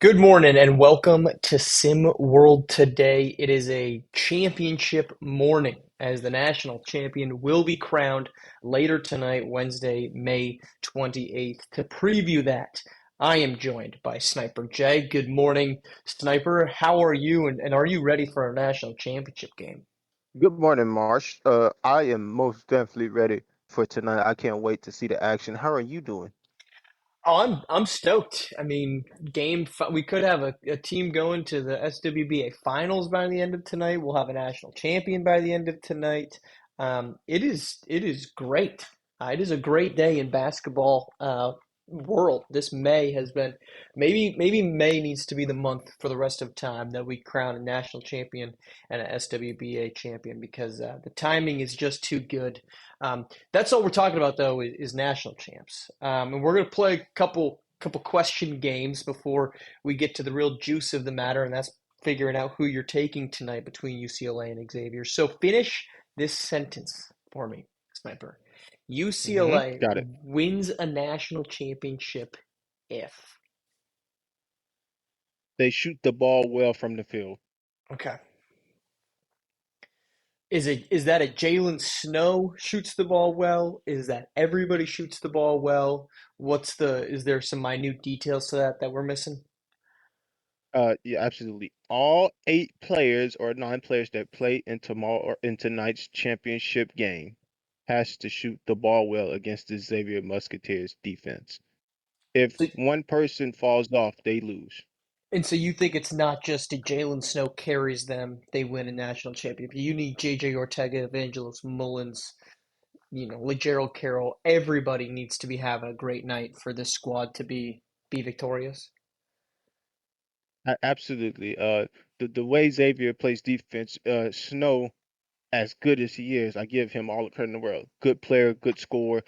Good morning and welcome to SimWorld today. It is a championship morning as the national champion will be crowned later tonight, Wednesday, May 28th. To preview that, I am joined by Sniper Jay. Good morning, Sniper. How are you and are you ready for our national championship game? Good morning, Marsh. I am most definitely ready for tonight. I can't wait to see the action. How are you doing? Oh, I'm stoked. I mean, we could have a team going to the SWBA finals by the end of tonight. We'll have a national champion by the end of tonight. It is great. It is a great day in basketball world. This May has been maybe May needs to be the month for the rest of time that we crown a national champion and a SWBA champion because the timing is just too good. That's all we're talking about though is national champs, and we're gonna play a couple question games before we get to the real juice of the matter, and that's figuring out who you're taking tonight between UCLA and Xavier. So finish this sentence for me, Sniper. UCLA Got it. wins a national championship if. They shoot the ball well from the field. Okay. Is that a Jalen Snow shoots the ball well? Is that everybody shoots the ball well? Is there some minute details to that we're missing? Yeah, absolutely. All eight players or nine players that play in tomorrow or in tonight's championship game has to shoot the ball well against the Xavier Musketeers defense. If So, one person falls off, they lose. and so you think it's not just a Jalen Snow carries them, they win a national championship. You need JJ Ortega, Evangelos Mullins, LeGerald Carroll. Everybody needs to be having a great night for this squad to be victorious. Absolutely. The way Xavier plays defense, Snow, as good as he is, I give him all the credit in the world. Good player, good scorer,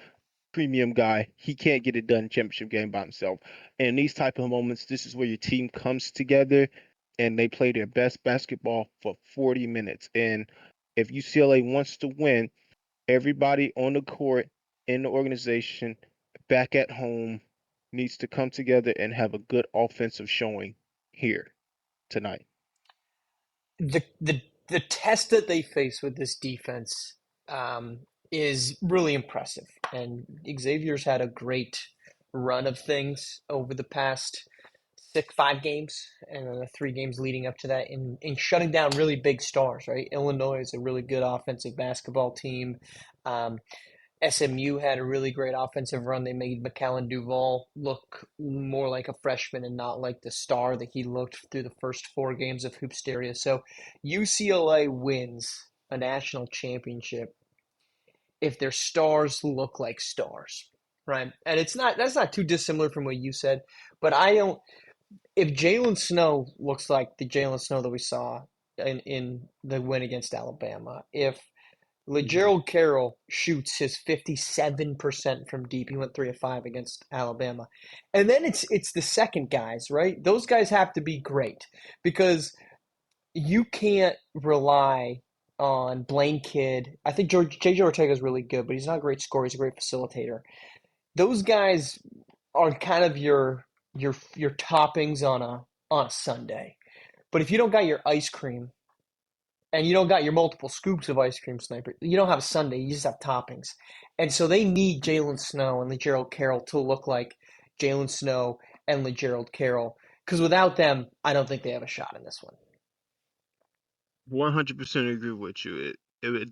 premium guy. He can't get it done in championship game by himself. And these type of moments, this is where your team comes together and they play their best basketball for 40 minutes. And if UCLA wants to win, everybody on the court in the organization back at home needs to come together and have a good offensive showing here tonight. The test that they face with this defense is really impressive, and Xavier's had a great run of things over the past 5 games and then the 3 games leading up to that in shutting down really big stars. Right, Illinois is a really good offensive basketball team. Um, SMU had a really great offensive run. They made McAllen Duval look more like a freshman and not like the star that he looked through the first 4 games of Hoopsteria. So UCLA wins a national championship if their stars look like stars, right? And that's not too dissimilar from what you said, but I don't. If Jalen Snow looks like the Jalen Snow that we saw in the win against Alabama, if Mhm. LeGerald Carroll shoots his 57% from deep. He went 3 of 5 against Alabama. And then it's the second guys, right? Those guys have to be great because you can't rely on Blaine Kidd. I think JJ Ortega is really good, but he's not a great scorer. He's a great facilitator. Those guys are kind of your toppings on a Sunday. But if you don't got your ice cream and you don't got your multiple scoops of ice cream, Sniper, you don't have a sundae, you just have toppings. And so they need Jalen Snow and LeGerald Carroll to look like Jalen Snow and LeGerald Carroll. Because without them, I don't think they have a shot in this one. 100% agree with you.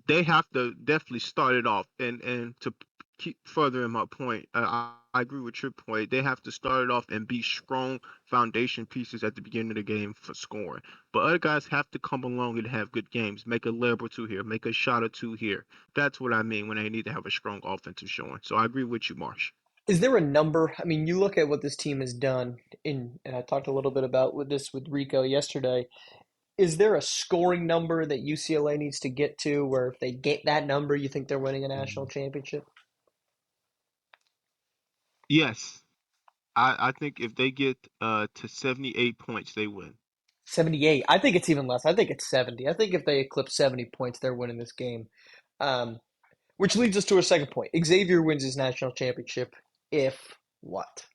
They have to definitely start it off, and to keep furthering my point, I agree with your point. They have to start it off and be strong foundation pieces at the beginning of the game for scoring. But other guys have to come along and have good games, make a layup or two here, make a shot or two here. That's what I mean when they need to have a strong offensive showing. So I agree with you, Marsh. Is there a number? I mean, you look at what this team has done and I talked a little bit about with Rico yesterday. Is there a scoring number that UCLA needs to get to where if they get that number, you think they're winning a national Mhm. championship? Yes, I think if they get to 78 points, they win. 78. I think it's even less. I think it's 70. I think if they eclipse 70 points, they're winning this game. Um, which leads us to our second point. Xavier wins his national championship if what?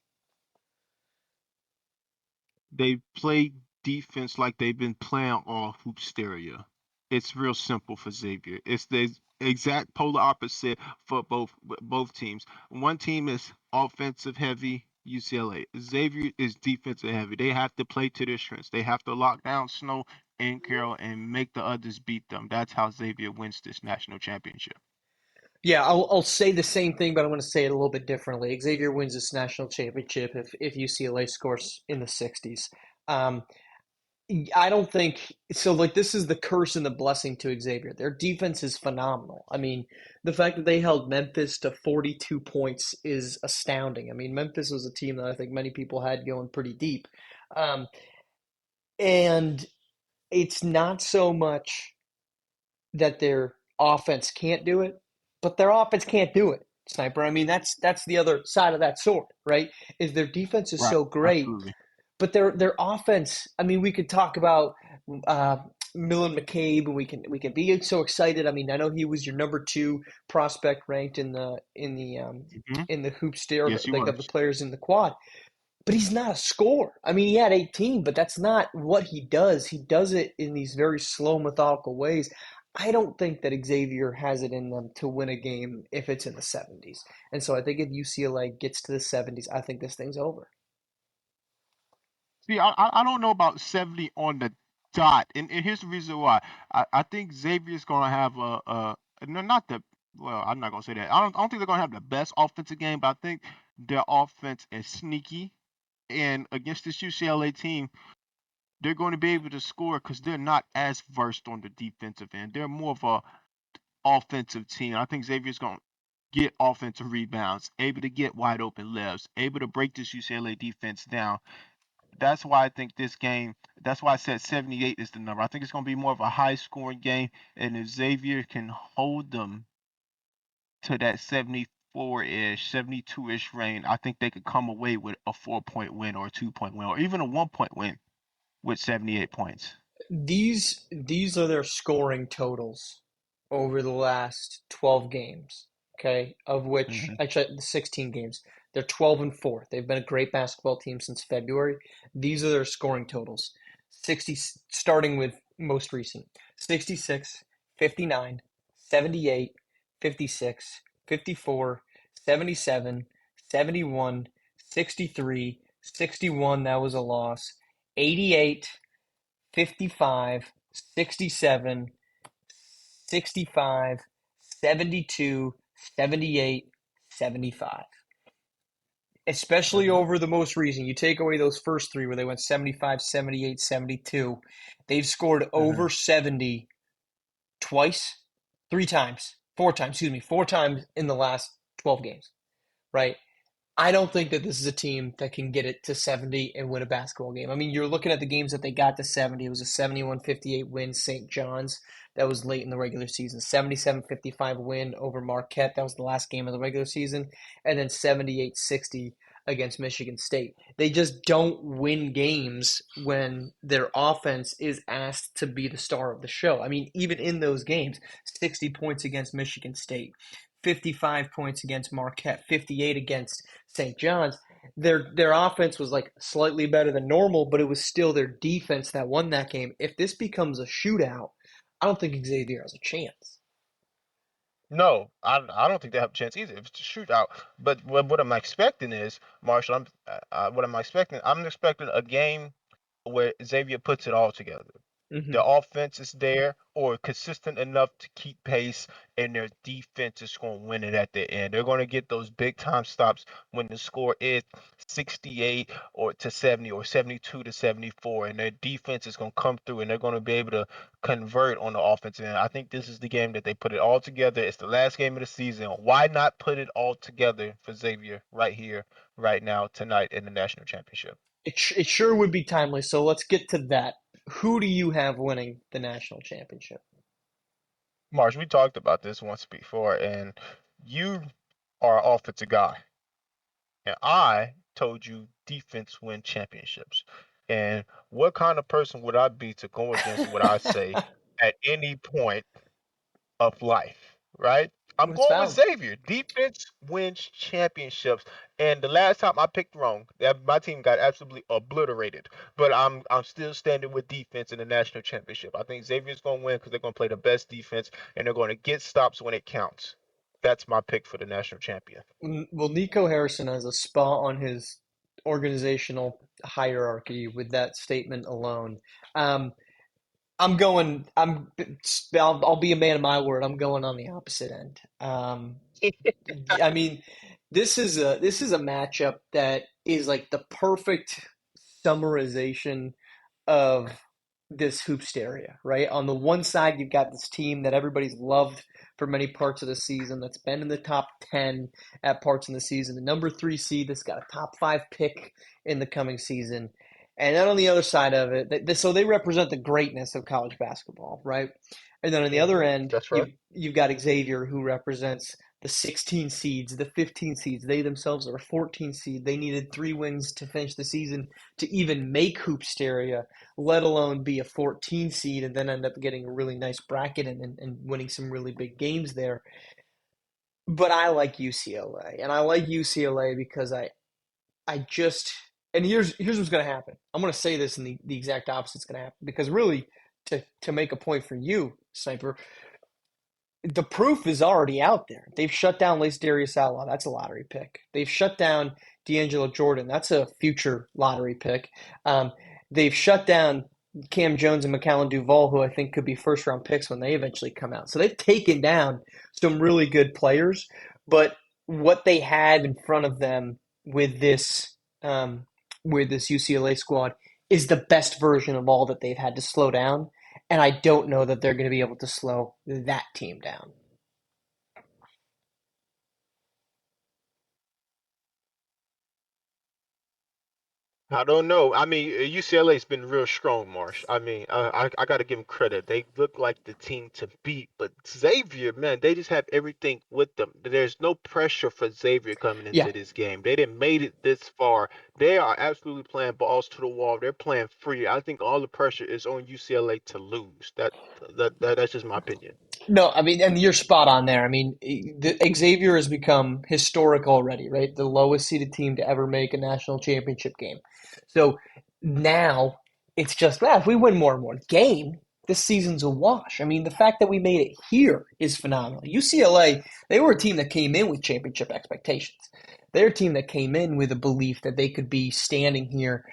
They play defense like they've been playing all hoopsteria. It's real simple for Xavier. It's the exact polar opposite for both teams. One team is offensive heavy, UCLA. Xavier is defensive heavy. They have to play to their strengths. They have to lock down Snow and Carroll and make the others beat them. That's how Xavier wins this national championship. Yeah, I'll say the same thing, but I'm going to say it a little bit differently. Xavier wins this national championship if UCLA scores in the 60s. Um, I don't think so. Like, this is the curse and the blessing to Xavier. Their defense is phenomenal. I mean, the fact that they held Memphis to 42 points is astounding. I mean, Memphis was a team that I think many people had going pretty deep. Um, and it's not so much that their offense can't do it, but their offense can't do it, Sniper. I mean, that's the other side of that sword, right? Is their defense is Right. so great, Absolutely. but their offense. I mean, we could talk about uh, Millen McCabe, and we can be so excited. I mean, I know he was your number two prospect ranked Hmm. in the hoops there, Yes, he like of the was. players in the quad. But he's not a scorer. I mean, he had 18, but that's not what he does. He does it in these very slow, methodical ways. I don't think that Xavier has it in them to win a game if it's in the 70s. And so I think if UCLA gets to the 70s, I think this thing's over. See, I don't know about 70 on the dot, and here's the reason why. I think Xavier's gonna have no, not the well, I'm not gonna say that. I don't think they're gonna have the best offensive game, but I think their offense is sneaky. And against this UCLA team, they're going to be able to score because they're not as versed on the defensive end. They're more of a offensive team. I think Xavier's going to get offensive rebounds, able to get wide open lefts, able to break this UCLA defense down. That's why I think this game, that's why I said 78 is the number. I think it's going to be more of a high scoring game. And if Xavier can hold them to that 74 ish, 72 ish range, I think they could come away with a 4 point win or a 2 point win or even a 1 point win with 78 points. These are their scoring totals over the last 12 games, okay? Of which Hmm. actually the 16 games. They're 12 and 4. They've been a great basketball team since February. These are their scoring totals. 60 starting with most recent. 66, 59, 78, 56, 54, 77, 71, 63, 61, that was a loss. 88, 55, 67, 65, 72, 78, 75. Especially Hmm. over the most recent. You take away those first three where they went 75, 78, 72. They've scored Hmm. over 70 twice, three times, four times, excuse me, four times in the last 12 games, right? I don't think that this is a team that can get it to 70 and win a basketball game. I mean, you're looking at the games that they got to 70. It was a 71-58 win, St. John's. That was late in the regular season. 77-55 win over Marquette. That was the last game of the regular season. And then 78-60 against Michigan State. They just don't win games when their offense is asked to be the star of the show. I mean, even in those games, 60 points against Michigan State, 55 points against Marquette, 58 against St. John's. Their offense was like slightly better than normal, but it was still their defense that won that game. If this becomes a shootout, I don't think Xavier has a chance. No, I don't think they have a chance either. If it's a shootout, but what I'm expecting is, Marshall, what I'm expecting, I'm expecting a game where Xavier puts it all together. Mm-hmm. The offense is there or consistent enough to keep pace, and their defense is going to win it at the end. They're going to get those big time stops when the score is 68 or to 70 or 72 to 74, and their defense is going to come through and they're going to be able to convert on the offense. And I think this is the game that they put it all together. It's the last game of the season. Why not put it all together for Xavier right here, right now, tonight in the national championship? It sure would be timely. So let's get to that. Who do you have winning the national championship? Marsh, we talked about this once before, and you are an offensive guy, and I told you defense win championships. And what kind of person would I be to go against what I say at any point of life, right? I'm It's going with valid. Xavier. Defense wins championships. And the last time I picked wrong, that my team got absolutely obliterated. But I'm still standing with defense in the national championship. I think Xavier's going to win because they're going to play the best defense and they're going to get stops when it counts. That's my pick for the national champion. Well, Nico Harrison has a spot on his organizational hierarchy with that statement alone. Um, I'm going. I'll be a man of my word. I'm going on the opposite end. I mean, this is a matchup that is like the perfect summarization of this hoopsteria, right? On the one side, you've got this team that everybody's loved for many parts of the season, that's been in the top 10 at parts in the season, the number 3 seed that's got a top 5 pick in the coming season. And then on the other side of it, so they represent the greatness of college basketball, right? And then on the other end, That's right. you've got Xavier, who represents the 16 seeds, the 15 seeds. They themselves are a 14 seed. They needed 3 wins to finish the season to even make Hoopsteria, let alone be a 14 seed and then end up getting a really nice bracket and winning some really big games there. But I like UCLA, and I like UCLA because I just and here's what's going to happen. I'm going to say this, and the exact opposite's going to happen because really to make a point for you, Sniper, the proof is already out there. They've shut down Lace Darius Outlaw. That's a lottery pick. They've shut down D'Angelo Jordan. That's a future lottery pick. Um, they've shut down Cam Jones and McAllen Duval, who I think could be first round picks when they eventually come out. So they've taken down some really good players, but what they had in front of them with um, this UCLA squad is the best version of all that they've had to slow down, and I don't know that they're going to be able to slow that team down. I don't know. I mean, UCLA's been real strong, Marsh. I mean, I got to give them credit. They look like the team to beat. But Xavier, man, they just have everything with them. There's no pressure for Xavier coming Yeah. into this game. They didn't made it this far. They are absolutely playing balls to the wall. They're playing free. I think all the pressure is on UCLA to lose. That's just my opinion. No, I mean, and you're spot on there. I mean, Xavier has become historic already, right? The lowest seeded team to ever make a national championship game. So now it's just, well, if we win more and more game, this season's a wash. I mean, the fact that we made it here is phenomenal. UCLA, they were a team that came in with championship expectations. They're a team that came in with a belief that they could be standing here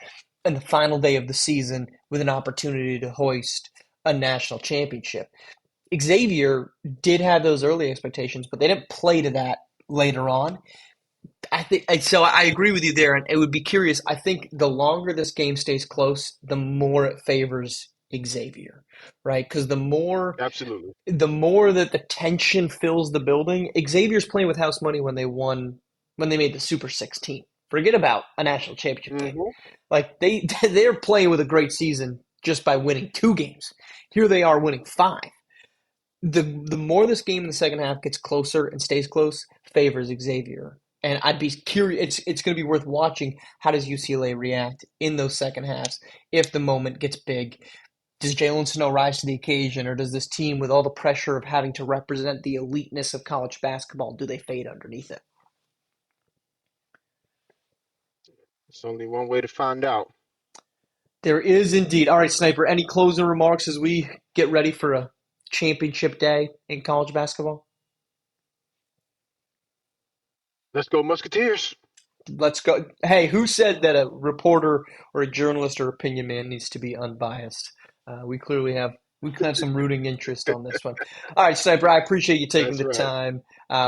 in the final day of the season with an opportunity to hoist a national championship. Xavier did have those early expectations, but they didn't play to that later on. I think so. I agree with you there, and it would be curious. I think the longer this game stays close, the more it favors Xavier, right? Because Absolutely. the more that the tension fills the building, Xavier's playing with house money when they made the Super 16. Forget about a national championship game. Hmm. Like they're playing with a great season just by winning 2 games. Here they are winning 5. The more this game in the second half gets closer and stays close, favors Xavier. And I'd be curious. It's going to be worth watching. How does UCLA react in those second halves if the moment gets big? Does Jalen Snow rise to the occasion, or does this team, with all the pressure of having to represent the eliteness of college basketball, do they fade underneath it? It's only one way to find out. There is indeed. All right, Sniper. Any closing remarks as we get ready for a championship day in college basketball? Let's go, Musketeers. Let's go. Hey, who said that a reporter or a journalist or opinion man needs to be unbiased? We clearly have some rooting interest on this one. All right, Sniper, I appreciate you taking That's the right. time.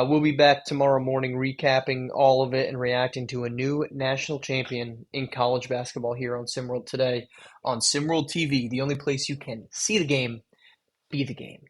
We'll be back tomorrow morning recapping all of it and reacting to a new national champion in college basketball here on SimWorld today on SimWorld TV, the only place you can see the game, be the game.